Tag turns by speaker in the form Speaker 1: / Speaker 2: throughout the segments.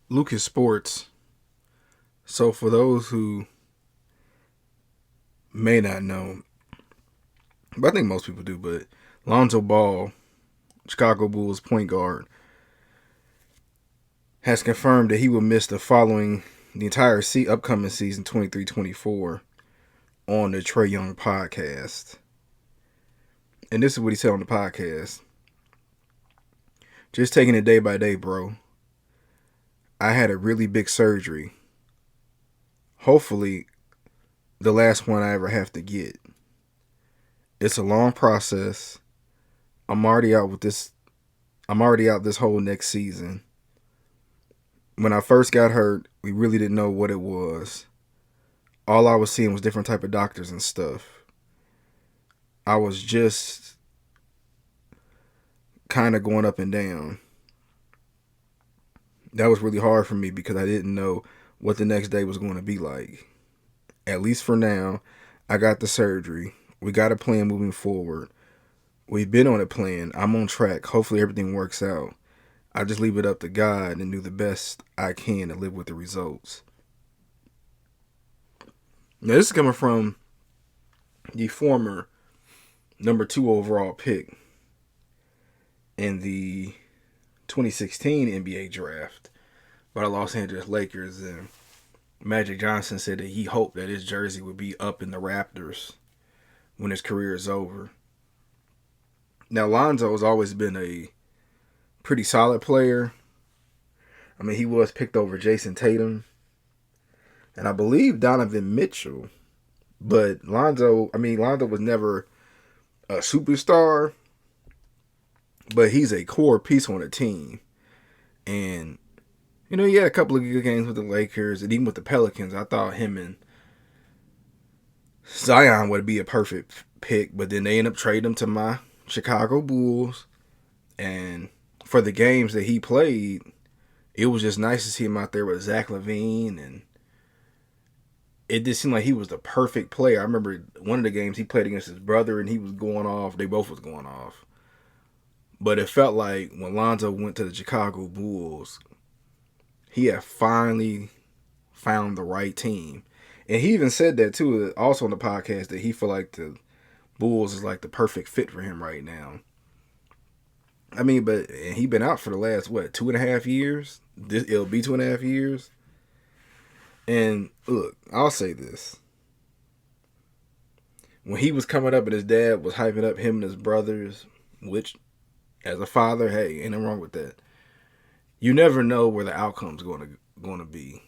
Speaker 1: Lucas Sports. So for those who may not know, but I think most people do, but Lonzo Ball, Chicago Bulls point guard, has confirmed that he will miss the entire upcoming season 23-24 on the Trae Young podcast. And this is what he said on the podcast. Just taking it day by day, bro. I had a really big surgery. Hopefully, the last one I ever have to get. It's a long process. I'm already out this whole next season. When I first got hurt, we really didn't know what it was. All I was seeing was different type of doctors and stuff. I was just kind of going up and down. That was really hard for me because I didn't know what the next day was going to be like. At least for now, I got the surgery. We got a plan moving forward. We've been on a plan. I'm on track. Hopefully everything works out. I just leave it up to God and do the best I can to live with the results. Now this is coming from the former number 2 overall pick in the 2016 NBA draft by the Los Angeles Lakers, and Magic Johnson said that he hoped that his jersey would be up in the Raptors when his career is over. Now Lonzo has always been a pretty solid player. I mean, he was picked over Jason Tatum and I believe Donovan Mitchell. But Lonzo was never a superstar, but he's a core piece on a team. And, he had a couple of good games with the Lakers and even with the Pelicans. I thought him and Zion would be a perfect pick, but then they ended up trading him to my Chicago Bulls. And for the games that he played, it was just nice to see him out there with Zach LaVine, and it just seemed like he was the perfect player. I remember one of the games he played against his brother, and he was going off. They both was going off. But it felt like when Lonzo went to the Chicago Bulls, he had finally found the right team. And he even said that, too, also on the podcast, that he felt like the Bulls is like the perfect fit for him right now. I mean, but he been out for the last, 2.5 years? It'll be 2.5 years. And look, I'll say this. When he was coming up and his dad was hyping up him and his brothers, which, as a father, hey, ain't nothing wrong with that. You never know where the outcome's going to be.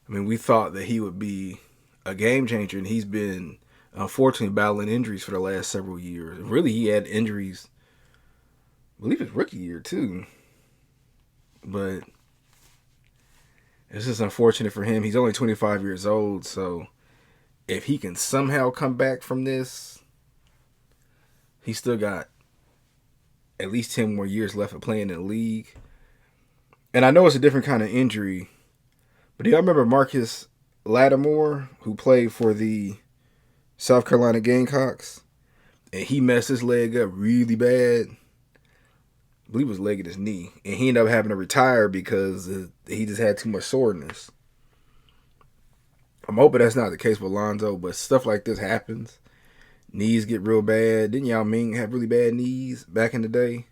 Speaker 1: I mean, we thought that he would be a game changer, and he's been, unfortunately, battling injuries for the last several years. Really, he had injuries, I believe his rookie year, too. But it's just unfortunate for him. He's only 25 years old, so if he can somehow come back from this, he's still got at least 10 more years left of playing in the league. And I know it's a different kind of injury, but do y'all remember Marcus Lattimore, who played for the South Carolina Gamecocks? And he messed his leg up really bad. I believe it was leg and his knee. And he ended up having to retire because he just had too much soreness. I'm hoping that's not the case with Lonzo, but stuff like this happens. Knees get real bad. Didn't Yao Ming have really bad knees back in the day?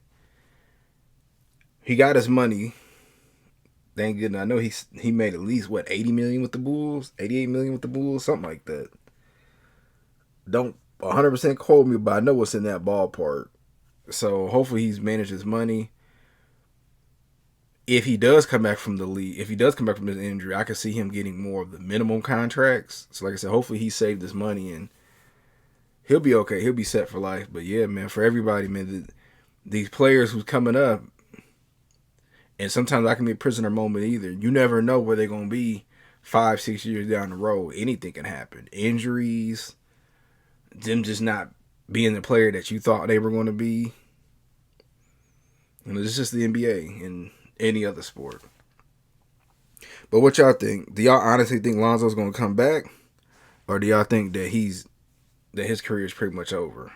Speaker 1: He got his money. Thank goodness. I know he made at least, $80 million with the Bulls? $88 million with the Bulls? Something like that. Don't 100% quote me, but I know it's in that ballpark. So hopefully he's managed his money. If he does come back from the league, if he does come back from this injury, I could see him getting more of the minimum contracts. So like I said, hopefully he saved his money and he'll be okay. He'll be set for life. But yeah, man, for everybody, man, these players who's coming up, and sometimes I can be a prisoner moment either. You never know where they're going to be 5-6 years down the road. Anything can happen. Injuries, them just not being the player that you thought they were going to be. It's just the NBA and any other sport. But what y'all think? Do y'all honestly think Lonzo's going to come back? Or do y'all think that his career is pretty much over?